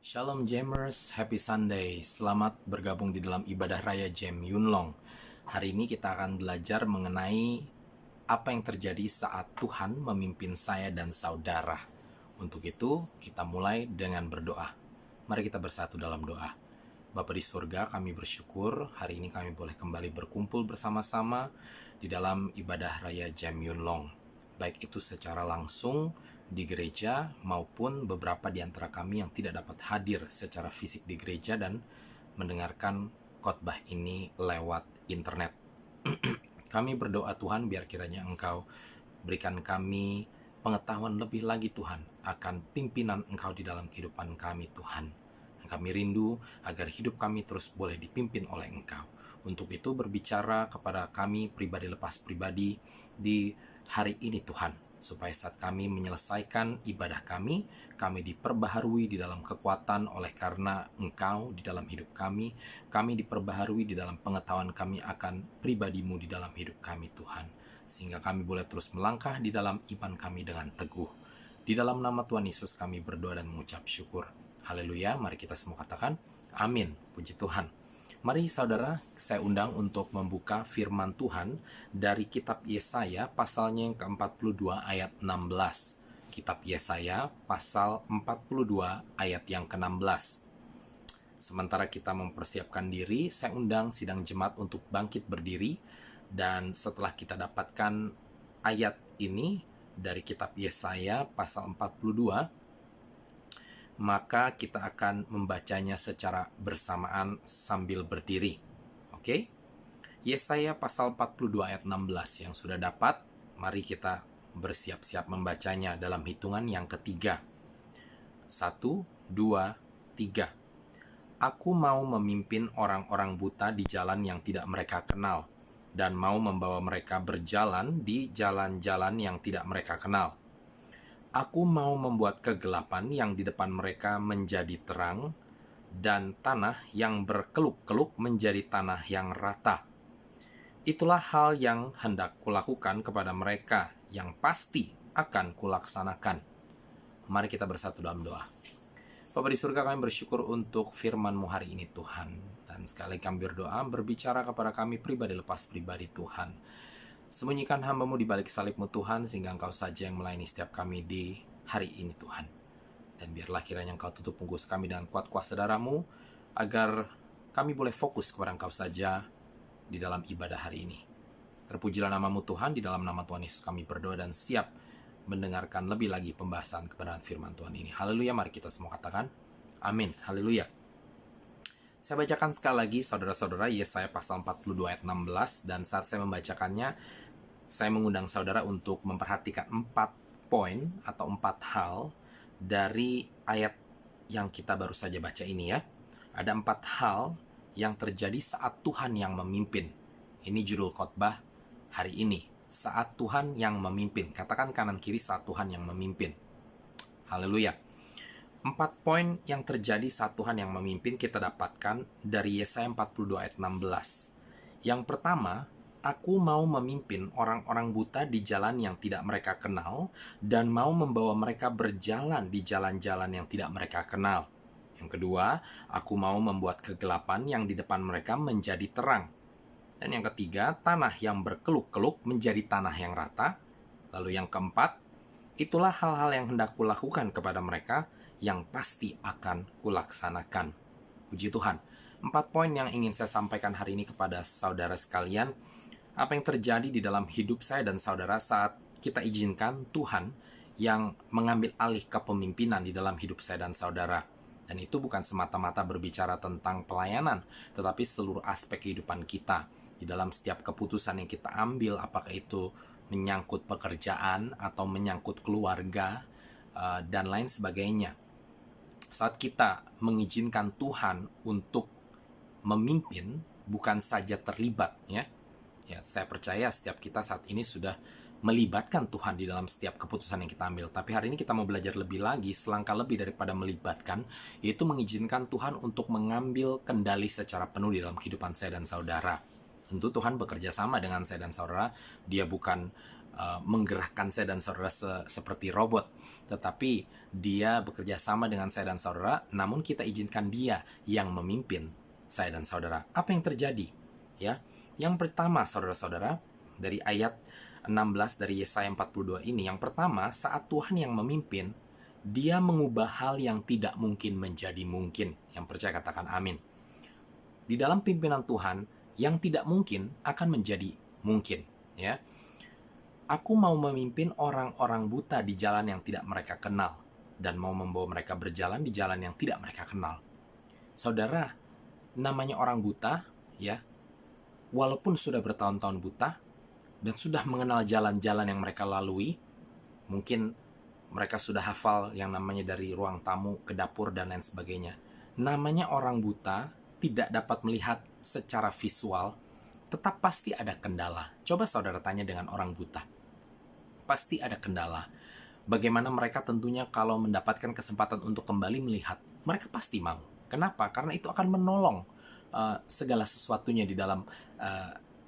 Shalom Jammers, Happy Sunday. Selamat bergabung di dalam ibadah raya Jem Yunlong. Hari ini kita akan belajar mengenai apa yang terjadi saat Tuhan memimpin saya dan saudara. Untuk itu, kita mulai dengan berdoa. Mari kita bersatu dalam doa. Bapa di surga, kami bersyukur hari ini kami boleh kembali berkumpul bersama-sama di dalam ibadah raya Jem Yunlong. Baik itu secara langsung di gereja maupun beberapa di antara kami yang tidak dapat hadir secara fisik di gereja dan mendengarkan khotbah ini lewat internet. Kami berdoa Tuhan, biar kiranya Engkau berikan kami pengetahuan lebih lagi Tuhan akan pimpinan Engkau di dalam kehidupan kami Tuhan. Kami rindu agar hidup kami terus boleh dipimpin oleh Engkau. Untuk itu berbicara kepada kami pribadi lepas pribadi di hari ini Tuhan, supaya saat kami menyelesaikan ibadah kami diperbaharui di dalam kekuatan oleh karena Engkau di dalam hidup kami diperbaharui di dalam pengetahuan kami akan pribadimu di dalam hidup kami Tuhan, sehingga kami boleh terus melangkah di dalam iman kami dengan teguh. Di dalam nama Tuhan Yesus kami berdoa dan mengucap syukur. Haleluya, mari kita semua katakan amin, puji Tuhan. Mari saudara, saya undang untuk membuka firman Tuhan dari kitab Yesaya pasalnya yang ke-42 ayat 16. Kitab Yesaya pasal 42 ayat yang ke-16. Sementara kita mempersiapkan diri, saya undang sidang jemaat untuk bangkit berdiri. Dan setelah kita dapatkan ayat ini dari kitab Yesaya pasal 42, maka kita akan membacanya secara bersamaan sambil berdiri. Oke? Yesaya pasal 42 ayat 16 yang sudah dapat, mari kita bersiap-siap membacanya dalam hitungan yang ketiga. 1, 2, 3. Aku mau memimpin orang-orang buta di jalan yang tidak mereka kenal, dan mau membawa mereka berjalan di jalan-jalan yang tidak mereka kenal. Aku mau membuat kegelapan yang di depan mereka menjadi terang, dan tanah yang berkeluk-keluk menjadi tanah yang rata. Itulah hal yang hendak kulakukan kepada mereka, yang pasti akan kulaksanakan. Mari kita bersatu dalam doa. Bapa di surga, kami bersyukur untuk firman-Mu hari ini Tuhan. Dan sekali kami berdoa, berbicara kepada kami pribadi lepas pribadi Tuhan. Sembunyikan hamba-Mu di balik salib-Mu Tuhan, sehingga Engkau saja yang melayani setiap kami di hari ini Tuhan. Dan biarlah kiranya Engkau tutup pungkus kami dengan kuat kuasa darah-Mu, agar kami boleh fokus kepada Engkau saja di dalam ibadah hari ini. Terpujilah nama-Mu Tuhan, di dalam nama Tuhan Yesus kami berdoa dan siap mendengarkan lebih lagi pembahasan kebenaran firman Tuhan ini. Haleluya, mari kita semua katakan amin. Haleluya. Saya bacakan sekali lagi saudara-saudara Yesaya pasal 42 ayat 16, dan saat saya membacakannya, saya mengundang saudara untuk memperhatikan 4 poin atau 4 hal dari ayat yang kita baru saja baca ini ya. Ada 4 hal yang terjadi saat Tuhan yang memimpin. Ini judul khotbah hari ini, saat Tuhan yang memimpin. Katakan kanan kiri, saat Tuhan yang memimpin. Haleluya. 4 poin yang terjadi saat Tuhan yang memimpin kita dapatkan dari Yesaya 42 ayat 16. Yang pertama, aku mau memimpin orang-orang buta di jalan yang tidak mereka kenal, dan mau membawa mereka berjalan di jalan-jalan yang tidak mereka kenal. Yang kedua, aku mau membuat kegelapan yang di depan mereka menjadi terang. Dan yang ketiga, tanah yang berkeluk-keluk menjadi tanah yang rata. Lalu yang keempat, itulah hal-hal yang hendak kulakukan kepada mereka, yang pasti akan kulaksanakan. Puji Tuhan. 4 poin yang ingin saya sampaikan hari ini kepada saudara sekalian. Apa yang terjadi di dalam hidup saya dan saudara saat kita izinkan Tuhan yang mengambil alih kepemimpinan di dalam hidup saya dan saudara. Dan itu bukan semata-mata berbicara tentang pelayanan, tetapi seluruh aspek kehidupan kita. Di dalam setiap keputusan yang kita ambil, apakah itu menyangkut pekerjaan atau menyangkut keluarga, dan lain sebagainya. Saat kita mengizinkan Tuhan untuk memimpin, bukan saja terlibat ya. Saya percaya setiap kita saat ini sudah melibatkan Tuhan di dalam setiap keputusan yang kita ambil. Tapi hari ini kita mau belajar lebih lagi, selangkah lebih daripada melibatkan, yaitu mengizinkan Tuhan untuk mengambil kendali secara penuh di dalam kehidupan saya dan saudara. Tentu Tuhan bekerja sama dengan saya dan saudara. Dia bukan menggerakkan saya dan saudara seperti robot, tetapi dia bekerja sama dengan saya dan saudara, namun kita izinkan dia yang memimpin saya dan saudara. Apa yang terjadi? Ya, yang pertama saudara-saudara, dari ayat 16 dari Yesaya 42 ini, yang pertama, saat Tuhan yang memimpin, dia mengubah hal yang tidak mungkin menjadi mungkin. Yang percaya katakan amin. Di dalam pimpinan Tuhan, yang tidak mungkin akan menjadi mungkin, ya. Aku mau memimpin orang-orang buta di jalan yang tidak mereka kenal, dan mau membawa mereka berjalan di jalan yang tidak mereka kenal. Saudara, namanya orang buta, ya, walaupun sudah bertahun-tahun buta dan sudah mengenal jalan-jalan yang mereka lalui, mungkin mereka sudah hafal yang namanya dari ruang tamu ke dapur dan lain sebagainya. Namanya orang buta tidak dapat melihat secara visual, tetap pasti ada kendala. Coba saudara tanya dengan orang buta. Pasti ada kendala. Bagaimana mereka tentunya kalau mendapatkan kesempatan untuk kembali melihat, mereka pasti mau. Kenapa? Karena itu akan menolong segala sesuatunya di dalam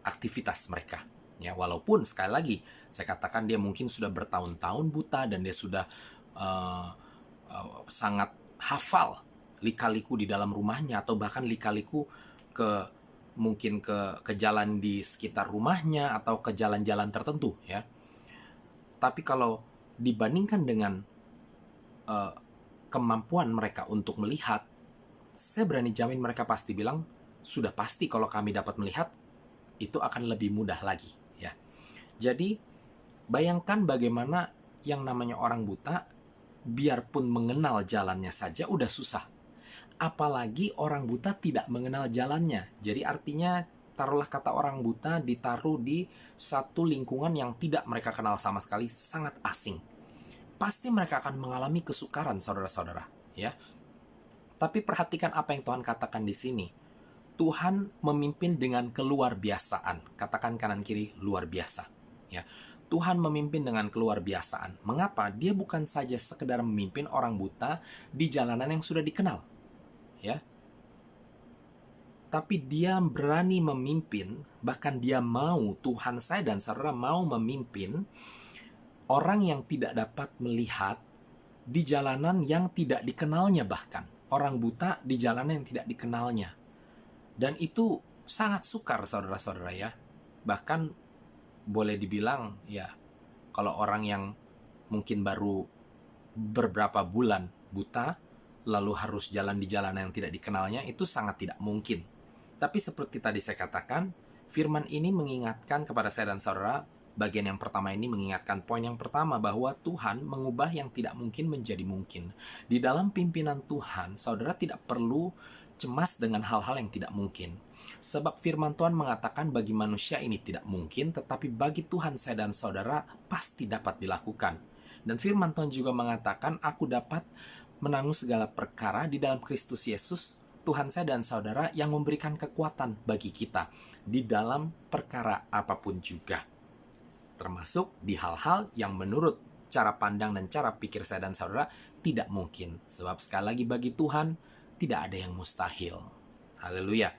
aktivitas mereka. Ya, walaupun sekali lagi saya katakan dia mungkin sudah bertahun-tahun buta dan dia sudah sangat hafal lika-liku di dalam rumahnya, atau bahkan lika-liku mungkin ke jalan di sekitar rumahnya atau ke jalan-jalan tertentu, ya. Tapi kalau dibandingkan dengan kemampuan mereka untuk melihat, saya berani jamin mereka pasti bilang, sudah pasti kalau kami dapat melihat, itu akan lebih mudah lagi, ya. Jadi bayangkan bagaimana yang namanya orang buta, biarpun mengenal jalannya saja udah susah, apalagi orang buta tidak mengenal jalannya. Jadi artinya, taruhlah kata orang buta ditaruh di satu lingkungan yang tidak mereka kenal sama sekali, sangat asing, pasti mereka akan mengalami kesukaran, saudara-saudara, ya. Tapi perhatikan apa yang Tuhan katakan di sini. Tuhan memimpin dengan keluar biasaan. Katakan kanan kiri, luar biasa, ya. Tuhan memimpin dengan keluar biasaan. Mengapa? Dia bukan saja sekedar memimpin orang buta di jalanan yang sudah dikenal, ya. Tapi dia berani memimpin, bahkan dia mau, Tuhan saya dan saudara mau memimpin orang yang tidak dapat melihat di jalanan yang tidak dikenalnya, bahkan orang buta di jalanan yang tidak dikenalnya. Dan itu sangat sukar, saudara-saudara, ya. Bahkan boleh dibilang, ya, kalau orang yang mungkin baru beberapa bulan buta, lalu harus jalan di jalanan yang tidak dikenalnya, itu sangat tidak mungkin. Tapi seperti tadi saya katakan, firman ini mengingatkan kepada saya dan saudara, bagian yang pertama ini mengingatkan poin yang pertama, bahwa Tuhan mengubah yang tidak mungkin menjadi mungkin. Di dalam pimpinan Tuhan, saudara tidak perlu cemas dengan hal-hal yang tidak mungkin. Sebab firman Tuhan mengatakan bagi manusia ini tidak mungkin, tetapi bagi Tuhan saya dan saudara pasti dapat dilakukan. Dan firman Tuhan juga mengatakan, aku dapat menanggung segala perkara di dalam Kristus Yesus, Tuhan saya dan saudara, yang memberikan kekuatan bagi kita di dalam perkara apapun juga. Termasuk di hal-hal yang menurut cara pandang dan cara pikir saya dan saudara tidak mungkin. Sebab sekali lagi bagi Tuhan tidak ada yang mustahil. Haleluya.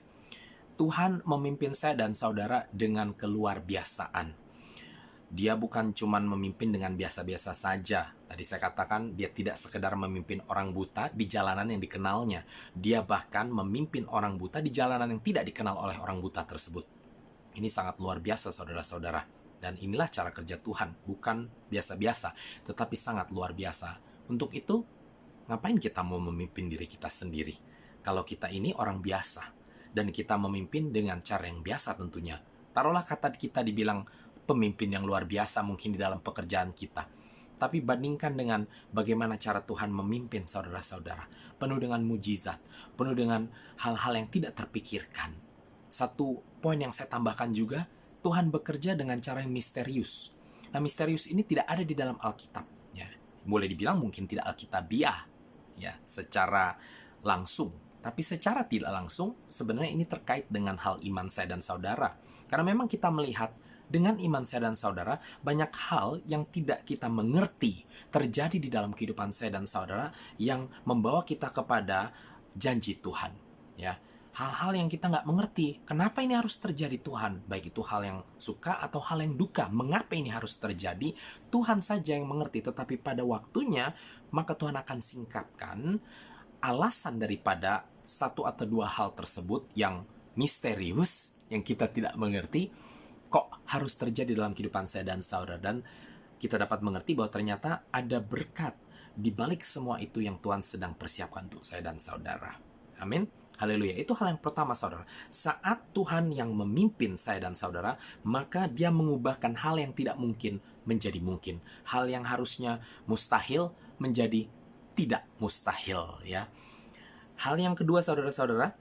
Tuhan memimpin saya dan saudara dengan keluar biasaan. Dia bukan cuma memimpin dengan biasa-biasa saja. Tadi saya katakan dia tidak sekedar memimpin orang buta di jalanan yang dikenalnya. Dia bahkan memimpin orang buta di jalanan yang tidak dikenal oleh orang buta tersebut. Ini sangat luar biasa, saudara-saudara. Dan inilah cara kerja Tuhan. Bukan biasa-biasa, tetapi sangat luar biasa. Untuk itu, ngapain kita mau memimpin diri kita sendiri? Kalau kita ini orang biasa, dan kita memimpin dengan cara yang biasa tentunya. Taruhlah kata kita dibilang pemimpin yang luar biasa mungkin di dalam pekerjaan kita. Tapi bandingkan dengan bagaimana cara Tuhan memimpin saudara-saudara. Penuh dengan mujizat, penuh dengan hal-hal yang tidak terpikirkan. Satu poin yang saya tambahkan juga, Tuhan bekerja dengan cara yang misterius. Nah, misterius ini tidak ada di dalam Alkitab. Ya, boleh dibilang mungkin tidak Alkitabiah, ya, secara langsung. Tapi secara tidak langsung, sebenarnya ini terkait dengan hal iman saya dan saudara. Karena memang kita melihat dengan iman saya dan saudara, banyak hal yang tidak kita mengerti terjadi di dalam kehidupan saya dan saudara yang membawa kita kepada janji Tuhan. Ya, hal-hal yang kita nggak mengerti. Kenapa ini harus terjadi Tuhan? Baik itu hal yang suka atau hal yang duka. Mengapa ini harus terjadi? Tuhan saja yang mengerti. Tetapi pada waktunya, maka Tuhan akan singkapkan alasan daripada satu atau dua hal tersebut yang misterius, yang kita tidak mengerti, kok harus terjadi dalam kehidupan saya dan saudara. Dan kita dapat mengerti bahwa ternyata ada berkat di balik semua itu yang Tuhan sedang persiapkan untuk saya dan saudara. Amin. Haleluya. Itu hal yang pertama, saudara. Saat Tuhan yang memimpin saya dan saudara, maka dia mengubahkan hal yang tidak mungkin menjadi mungkin. Hal yang harusnya mustahil menjadi tidak mustahil, ya. Hal yang kedua, saudara-saudara,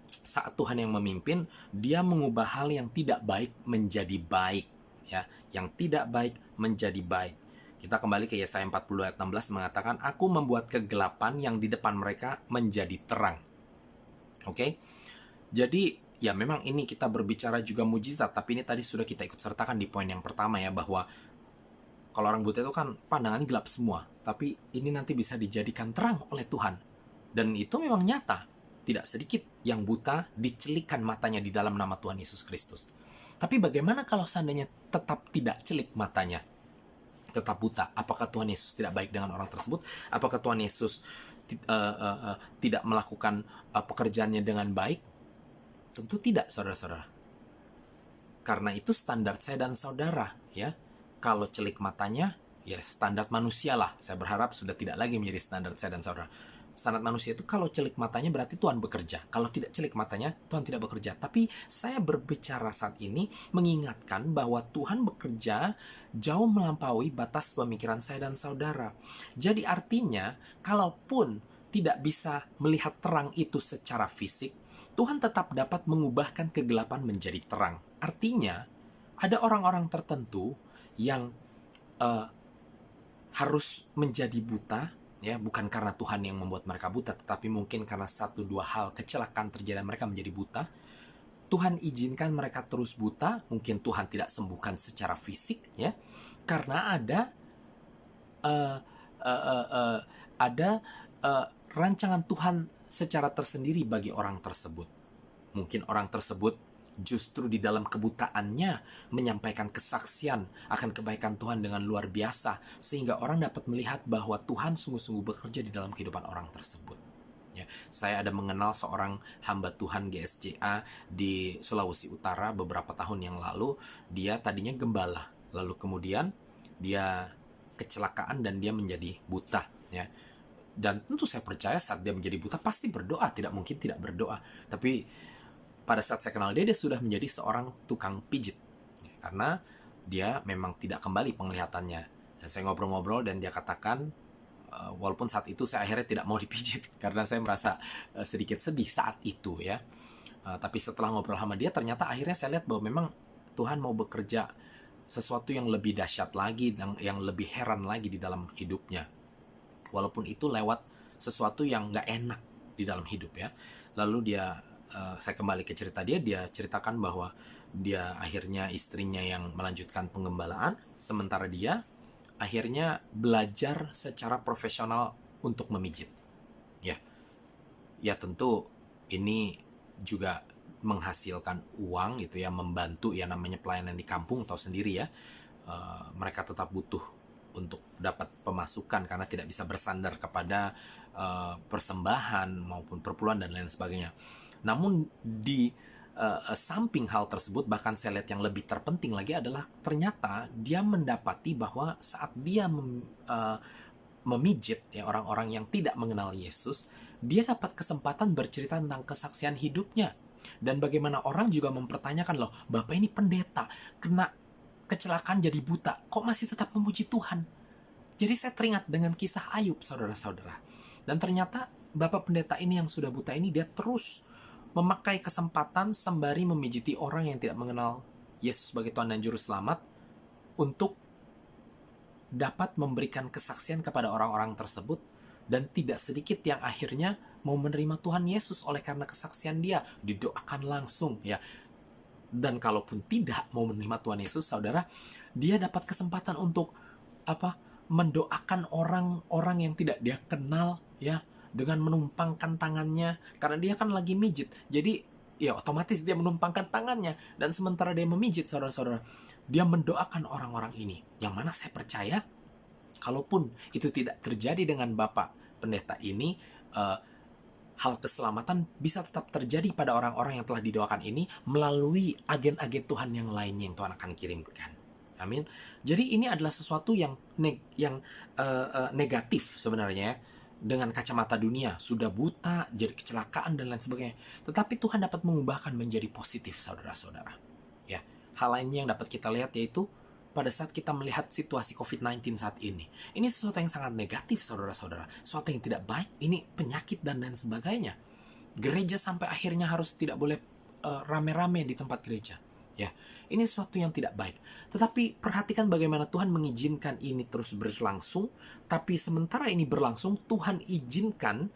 saat Tuhan yang memimpin, dia mengubah hal yang tidak baik menjadi baik, ya. Yang tidak baik menjadi baik. Kita kembali ke Yesaya 40 ayat 16 mengatakan, "Aku membuat kegelapan yang di depan mereka menjadi terang." Oke, jadi ya memang ini kita berbicara juga mujizat, tapi ini tadi sudah kita ikut sertakan di poin yang pertama ya, bahwa kalau orang buta itu kan pandangannya gelap semua, tapi ini nanti bisa dijadikan terang oleh Tuhan. Dan itu memang nyata, tidak sedikit yang buta dicelikkan matanya di dalam nama Tuhan Yesus Kristus. Tapi bagaimana kalau seandainya tetap tidak celik matanya, tetap buta? Apakah Tuhan Yesus tidak baik dengan orang tersebut? Apakah Tuhan Yesus tidak melakukan pekerjaannya dengan baik? Tentu tidak, saudara-saudara. Karena itu standar saya dan saudara, ya. Kalau celik matanya, ya standar manusia lah. Saya berharap sudah tidak lagi menjadi standar saya dan saudara. Standar manusia itu kalau celik matanya berarti Tuhan bekerja. Kalau tidak celik matanya, Tuhan tidak bekerja. Tapi saya berbicara saat ini mengingatkan bahwa Tuhan bekerja jauh melampaui batas pemikiran saya dan saudara. Jadi artinya, kalaupun tidak bisa melihat terang itu secara fisik, Tuhan tetap dapat mengubahkan kegelapan menjadi terang. Artinya, ada orang-orang tertentu yang harus menjadi buta, ya, bukan karena Tuhan yang membuat mereka buta, tetapi mungkin karena satu dua hal kecelakaan terjadi mereka menjadi buta. Tuhan izinkan mereka terus buta, mungkin Tuhan tidak sembuhkan secara fisik, ya, karena ada rancangan Tuhan secara tersendiri bagi orang tersebut. Mungkin orang tersebut justru di dalam kebutaannya menyampaikan kesaksian akan kebaikan Tuhan dengan luar biasa, sehingga orang dapat melihat bahwa Tuhan sungguh-sungguh bekerja di dalam kehidupan orang tersebut. Ya, saya ada mengenal seorang hamba Tuhan GSJA di Sulawesi Utara beberapa tahun yang lalu. Dia tadinya gembala, lalu kemudian dia kecelakaan dan dia menjadi buta, ya. Dan tentu saya percaya saat dia menjadi buta pasti berdoa, tidak mungkin tidak berdoa. Tapi pada saat saya kenal dia sudah menjadi seorang tukang pijit, karena dia memang tidak kembali penglihatannya. Dan saya ngobrol-ngobrol dan dia katakan, walaupun saat itu saya akhirnya tidak mau dipijit karena saya merasa sedikit sedih saat itu, ya. Tapi setelah ngobrol sama dia, ternyata akhirnya saya lihat bahwa memang Tuhan mau bekerja sesuatu yang lebih dahsyat lagi, yang lebih heran lagi di dalam hidupnya. Walaupun itu lewat sesuatu yang gak enak di dalam hidup, ya. Lalu saya kembali ke cerita dia ceritakan bahwa dia akhirnya istrinya yang melanjutkan penggembalaan, sementara dia akhirnya belajar secara profesional untuk memijit. Ya tentu ini juga menghasilkan uang gitu ya, membantu ya, namanya pelayanan di kampung tahu sendiri ya. Mereka tetap butuh untuk dapat pemasukan karena tidak bisa bersandar kepada persembahan maupun perpuluhan dan lain sebagainya. Namun di samping hal tersebut, bahkan saya lihat yang lebih terpenting lagi adalah ternyata dia mendapati bahwa saat dia memijit ya orang-orang yang tidak mengenal Yesus, dia dapat kesempatan bercerita tentang kesaksian hidupnya. Dan bagaimana orang juga mempertanyakan, loh, Bapak ini pendeta, kena kecelakaan jadi buta, kok masih tetap memuji Tuhan? Jadi saya teringat dengan kisah Ayub, saudara-saudara. Dan ternyata Bapak pendeta ini yang sudah buta ini, dia terus memakai kesempatan sembari memijiti orang yang tidak mengenal Yesus sebagai Tuhan dan Juru Selamat untuk dapat memberikan kesaksian kepada orang-orang tersebut. Dan tidak sedikit yang akhirnya mau menerima Tuhan Yesus oleh karena kesaksian dia, didoakan langsung ya. Dan kalaupun tidak mau menerima Tuhan Yesus, saudara, dia dapat kesempatan untuk mendoakan orang-orang yang tidak dia kenal ya, dengan menumpangkan tangannya, karena dia kan lagi mijit. Jadi ya otomatis dia menumpangkan tangannya, dan sementara dia memijit, saudara-saudara, dia mendoakan orang-orang ini. Yang mana saya percaya, kalaupun itu tidak terjadi dengan Bapak Pendeta ini, hal keselamatan bisa tetap terjadi pada orang-orang yang telah didoakan ini melalui agen-agen Tuhan yang lainnya yang Tuhan akan kirimkan. Amin. Jadi ini adalah sesuatu yang negatif sebenarnya, dengan kacamata dunia, sudah buta, jadi kecelakaan dan lain sebagainya. Tetapi Tuhan dapat mengubahkan menjadi positif, saudara-saudara. Ya, hal lainnya yang dapat kita lihat yaitu pada saat kita melihat situasi COVID-19 saat ini. Ini sesuatu yang sangat negatif, saudara-saudara. Sesuatu yang tidak baik, ini penyakit dan lain sebagainya. Gereja sampai akhirnya harus tidak boleh rame-rame di tempat gereja. Ya, ini sesuatu yang tidak baik. Tetapi perhatikan bagaimana Tuhan mengizinkan ini terus berlangsung. Tapi sementara ini berlangsung, Tuhan izinkan,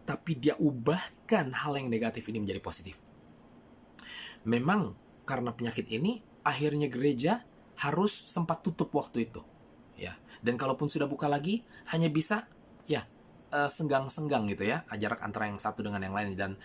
tapi Dia ubahkan hal yang negatif ini menjadi positif. Memang karena penyakit ini, akhirnya gereja harus sempat tutup waktu itu, ya. Dan kalaupun sudah buka lagi, hanya bisa ya senggang-senggang gitu ya, jarak antara yang satu dengan yang lain, dan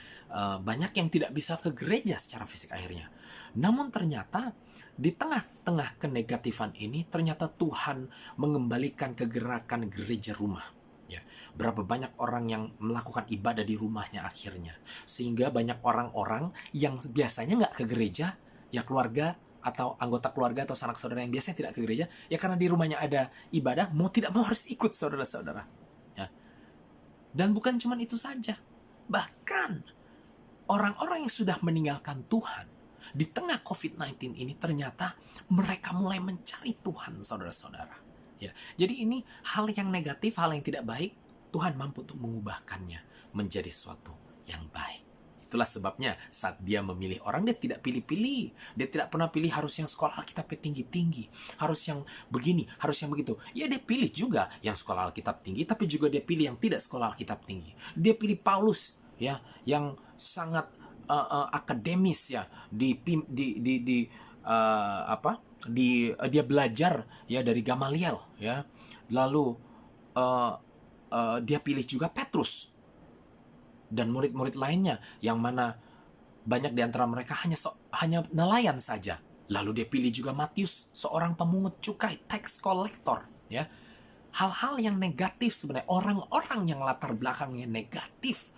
banyak yang tidak bisa ke gereja secara fisik akhirnya. Namun ternyata di tengah-tengah kenegatifan ini, ternyata Tuhan mengembalikan kegerakan gereja rumah. Ya, berapa banyak orang yang melakukan ibadah di rumahnya akhirnya, sehingga banyak orang-orang yang biasanya nggak ke gereja, ya keluarga atau anggota keluarga atau sanak saudara yang biasanya tidak ke gereja, ya karena di rumahnya ada ibadah, mau tidak mau harus ikut, saudara-saudara. Ya. Dan bukan cuma itu saja, bahkan orang-orang yang sudah meninggalkan Tuhan di tengah COVID-19 ini, ternyata mereka mulai mencari Tuhan, saudara-saudara. Ya, jadi ini hal yang negatif, hal yang tidak baik, Tuhan mampu untuk mengubahkannya menjadi sesuatu yang baik. Itulah sebabnya saat Dia memilih orang, Dia tidak pilih-pilih. Dia tidak pernah pilih harus yang sekolah Alkitabnya tinggi-tinggi, harus yang begini, harus yang begitu. Ya, Dia pilih juga yang sekolah Alkitab tinggi, tapi juga Dia pilih yang tidak sekolah Alkitab tinggi. Dia pilih Paulus, ya, yang sangat akademis, ya, dia belajar ya dari Gamaliel, ya. Lalu dia pilih juga Petrus dan murid-murid lainnya, yang mana banyak di antara mereka hanya nelayan saja. Lalu dia pilih juga Matius, seorang pemungut cukai, tax collector, ya. Hal-hal yang negatif sebenarnya, orang-orang yang latar belakangnya negatif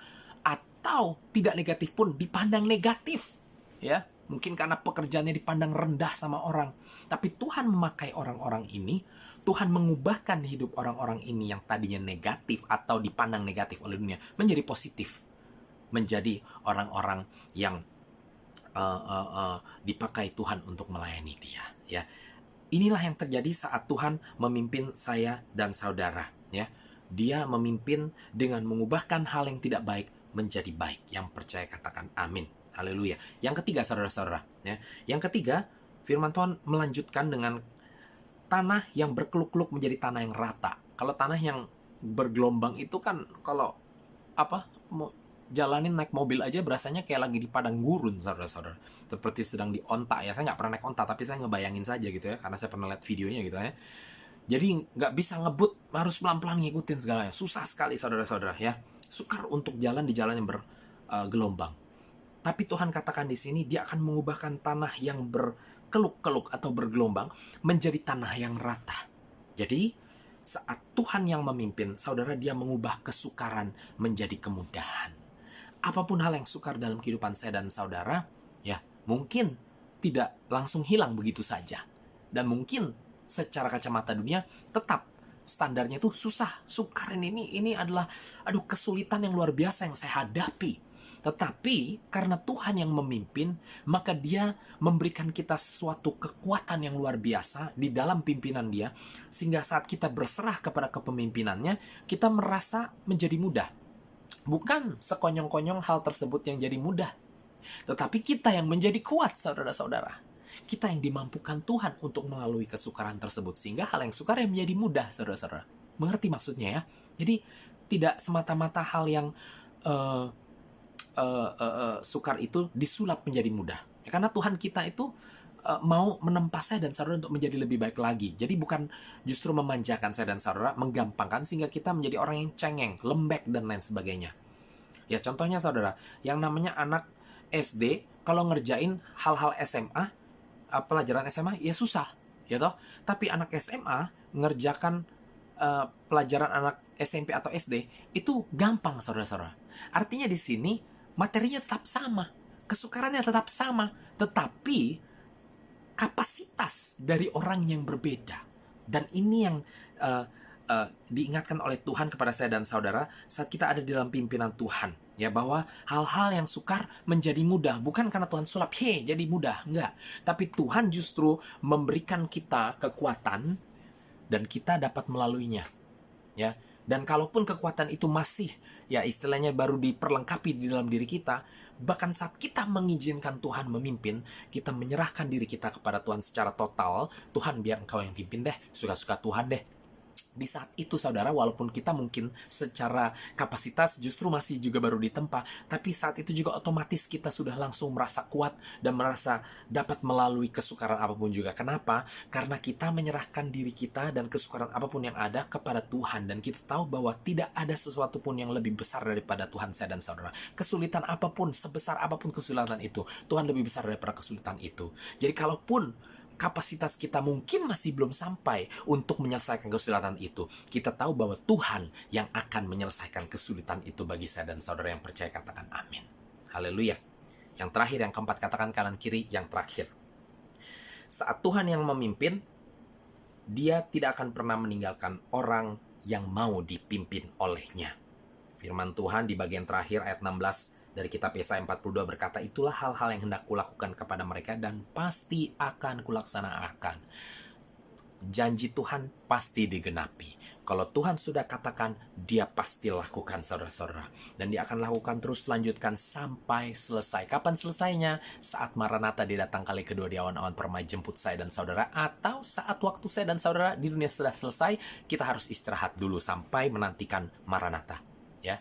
atau tidak negatif pun dipandang negatif, ya. Mungkin karena pekerjaannya dipandang rendah sama orang, tapi Tuhan memakai orang-orang ini. Tuhan mengubahkan hidup orang-orang ini yang tadinya negatif atau dipandang negatif oleh dunia menjadi positif, menjadi orang-orang yang dipakai Tuhan untuk melayani Dia, ya. Inilah yang terjadi saat Tuhan memimpin saya dan saudara, ya. Dia memimpin dengan mengubahkan hal yang tidak baik menjadi baik. Yang percaya katakan amin. Haleluya. Yang ketiga, saudara-saudara, ya. Yang ketiga, firman Tuhan melanjutkan dengan tanah yang berkeluk-keluk menjadi tanah yang rata. Kalau tanah yang bergelombang itu kan, kalau mau jalanin naik mobil aja berasanya kayak lagi di padang gurun, saudara-saudara. Seperti sedang di onta, ya. Saya nggak pernah naik onta, tapi saya ngebayangin saja gitu ya, karena saya pernah lihat videonya gitu ya. Jadi nggak bisa ngebut, harus pelan-pelan ngikutin segalanya. Susah sekali, saudara-saudara, ya. Sukar untuk jalan di jalan yang bergelombang. Tapi Tuhan katakan di sini, Dia akan mengubahkan tanah yang berkeluk-keluk atau bergelombang menjadi tanah yang rata. Jadi saat Tuhan yang memimpin, saudara, Dia mengubah kesukaran menjadi kemudahan. Apapun hal yang sukar dalam kehidupan saya dan saudara, ya, mungkin tidak langsung hilang begitu saja. Dan mungkin secara kacamata dunia tetap standarnya itu susah, sukar, ini adalah kesulitan yang luar biasa yang saya hadapi. Tetapi karena Tuhan yang memimpin, maka Dia memberikan kita suatu kekuatan yang luar biasa di dalam pimpinan Dia, sehingga saat kita berserah kepada kepemimpinannya, kita merasa menjadi mudah. Bukan sekonyong-konyong hal tersebut yang jadi mudah, tetapi kita yang menjadi kuat, saudara-saudara. Kita yang dimampukan Tuhan untuk melalui kesukaran tersebut, sehingga hal yang sukar yang menjadi mudah, saudara-saudara. Mengerti maksudnya, ya? Jadi tidak semata-mata hal yang sukar itu disulap menjadi mudah, ya, karena Tuhan kita itu mau menempa saya dan saudara untuk menjadi lebih baik lagi. Jadi bukan justru memanjakan saya dan saudara, menggampangkan sehingga kita menjadi orang yang cengeng, lembek, dan lain sebagainya. Ya contohnya saudara, yang namanya anak SD, kalau ngerjain hal-hal SMA, pelajaran SMA, ya susah, ya toh. Tapi anak SMA ngerjakan pelajaran anak SMP atau SD, itu gampang saudara-saudara. Artinya di sini materinya tetap sama, kesukarannya tetap sama, tetapi kapasitas dari orang yang berbeda. Dan ini yang diingatkan oleh Tuhan kepada saya dan saudara saat kita ada di dalam pimpinan Tuhan. Ya, bahwa hal-hal yang sukar menjadi mudah. Bukan karena Tuhan sulap, jadi mudah. Enggak. Tapi Tuhan justru memberikan kita kekuatan dan kita dapat melaluinya. Ya. Dan kalaupun kekuatan itu masih, ya istilahnya baru diperlengkapi di dalam diri kita, bahkan saat kita mengizinkan Tuhan memimpin, kita menyerahkan diri kita kepada Tuhan secara total. Tuhan, biar engkau yang pimpin deh, suka-suka Tuhan deh. Di saat itu saudara, walaupun kita mungkin secara kapasitas justru masih juga baru ditempa, tapi saat itu juga otomatis kita sudah langsung merasa kuat dan merasa dapat melalui kesukaran apapun juga. Kenapa? Karena kita menyerahkan diri kita dan kesukaran apapun yang ada kepada Tuhan, dan kita tahu bahwa tidak ada sesuatu pun yang lebih besar daripada Tuhan saya dan saudara. Kesulitan apapun, sebesar apapun kesulitan itu, Tuhan lebih besar daripada kesulitan itu. Jadi kalaupun kapasitas kita mungkin masih belum sampai untuk menyelesaikan kesulitan itu, kita tahu bahwa Tuhan yang akan menyelesaikan kesulitan itu bagi saya dan saudara yang percaya. Katakan amin. Haleluya. Yang terakhir, yang keempat, katakan kanan kiri, yang terakhir. Saat Tuhan yang memimpin, Dia tidak akan pernah meninggalkan orang yang mau dipimpin olehnya. Firman Tuhan di bagian terakhir ayat 16 dari kitab Yesaya 42 berkata, itulah hal-hal yang hendak kulakukan kepada mereka dan pasti akan kulaksanakan. Janji Tuhan pasti digenapi. Kalau Tuhan sudah katakan, Dia pasti lakukan saudara-saudara. Dan Dia akan lakukan terus, lanjutkan sampai selesai. Kapan selesainya? Saat Maranatha Dia datang kali kedua di awan-awan permai jemput saya dan saudara. Atau saat waktu saya dan saudara di dunia sudah selesai, kita harus istirahat dulu sampai menantikan Maranatha. Ya,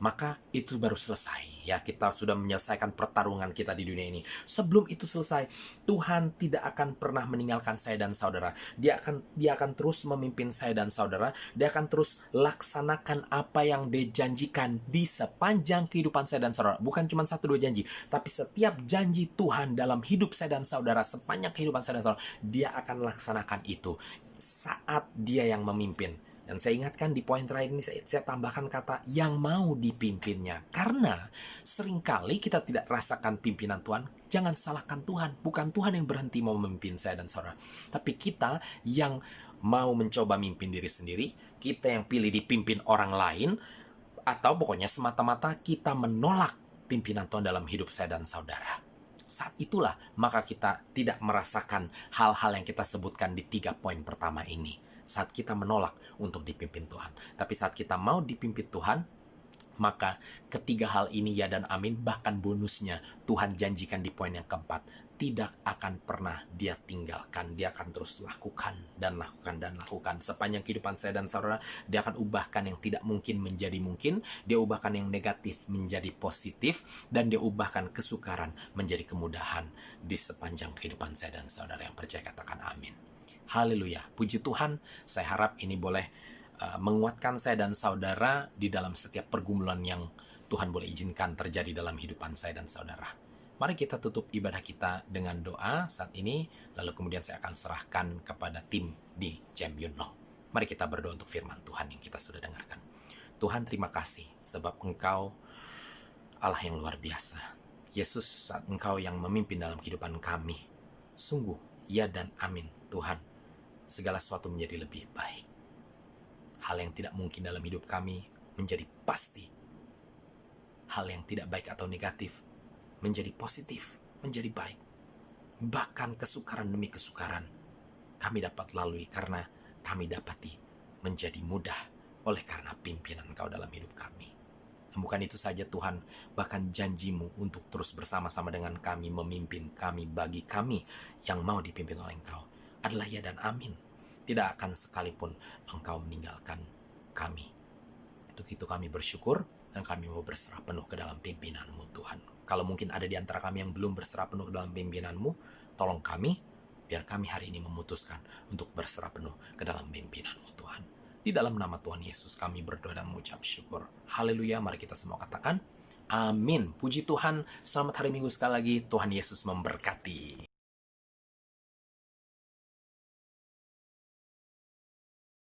maka itu baru selesai. Ya, kita sudah menyelesaikan pertarungan kita di dunia ini. Sebelum itu selesai, Tuhan tidak akan pernah meninggalkan saya dan saudara. Dia akan terus memimpin saya dan saudara. Dia akan terus laksanakan apa yang dijanjikan di sepanjang kehidupan saya dan saudara. Bukan cuma 1-2 janji, tapi setiap janji Tuhan dalam hidup saya dan saudara sepanjang kehidupan saya dan saudara, Dia akan laksanakan itu saat Dia yang memimpin. Dan saya ingatkan di poin terakhir ini, saya tambahkan kata yang mau dipimpinnya. Karena seringkali kita tidak rasakan pimpinan Tuhan. Jangan salahkan Tuhan. Bukan Tuhan yang berhenti mau memimpin saya dan saudara. Tapi kita yang mau mencoba mimpin diri sendiri. Kita yang pilih dipimpin orang lain. Atau pokoknya semata-mata kita menolak pimpinan Tuhan dalam hidup saya dan saudara. Saat itulah maka kita tidak merasakan hal-hal yang kita sebutkan di 3 poin pertama ini. Saat kita menolak untuk dipimpin Tuhan. Tapi saat kita mau dipimpin Tuhan, maka ketiga hal ini ya dan amin, bahkan bonusnya Tuhan janjikan di poin yang keempat, tidak akan pernah Dia tinggalkan. Dia akan terus lakukan dan lakukan dan lakukan sepanjang kehidupan saya dan saudara. Dia akan ubahkan yang tidak mungkin menjadi mungkin. Dia ubahkan yang negatif menjadi positif, dan Dia ubahkan kesukaran menjadi kemudahan di sepanjang kehidupan saya dan saudara yang percaya. Katakan amin. Haleluya, puji Tuhan. Saya harap ini boleh menguatkan saya dan saudara di dalam setiap pergumulan yang Tuhan boleh izinkan terjadi dalam kehidupan saya dan saudara. Mari kita tutup ibadah kita dengan doa saat ini, lalu kemudian saya akan serahkan kepada tim di Gem Yunlong. Mari kita berdoa untuk firman Tuhan yang kita sudah dengarkan. Tuhan, terima kasih sebab Engkau Allah yang luar biasa. Yesus, saat Engkau yang memimpin dalam kehidupan kami, sungguh ya dan amin Tuhan. Segala sesuatu menjadi lebih baik. Hal yang tidak mungkin dalam hidup kami menjadi pasti. Hal yang tidak baik atau negatif menjadi positif, menjadi baik. Bahkan kesukaran demi kesukaran kami dapat lalui karena kami dapati menjadi mudah oleh karena pimpinan Engkau dalam hidup kami. Dan bukan itu saja Tuhan, bahkan janji-Mu untuk terus bersama-sama dengan kami, memimpin kami, bagi kami yang mau dipimpin oleh Engkau adalah ya dan amin. Tidak akan sekalipun Engkau meninggalkan kami. Untuk itu kami bersyukur dan kami mau berserah penuh ke dalam pimpinan-Mu Tuhan. Kalau mungkin ada di antara kami yang belum berserah penuh ke dalam pimpinan-Mu, Tolong kami, biar kami hari ini memutuskan untuk berserah penuh ke dalam pimpinan-Mu Tuhan. Di dalam nama Tuhan Yesus kami berdoa dan mengucap syukur. Haleluya, mari kita semua katakan amin. Puji Tuhan, selamat hari Minggu sekali lagi. Tuhan Yesus memberkati.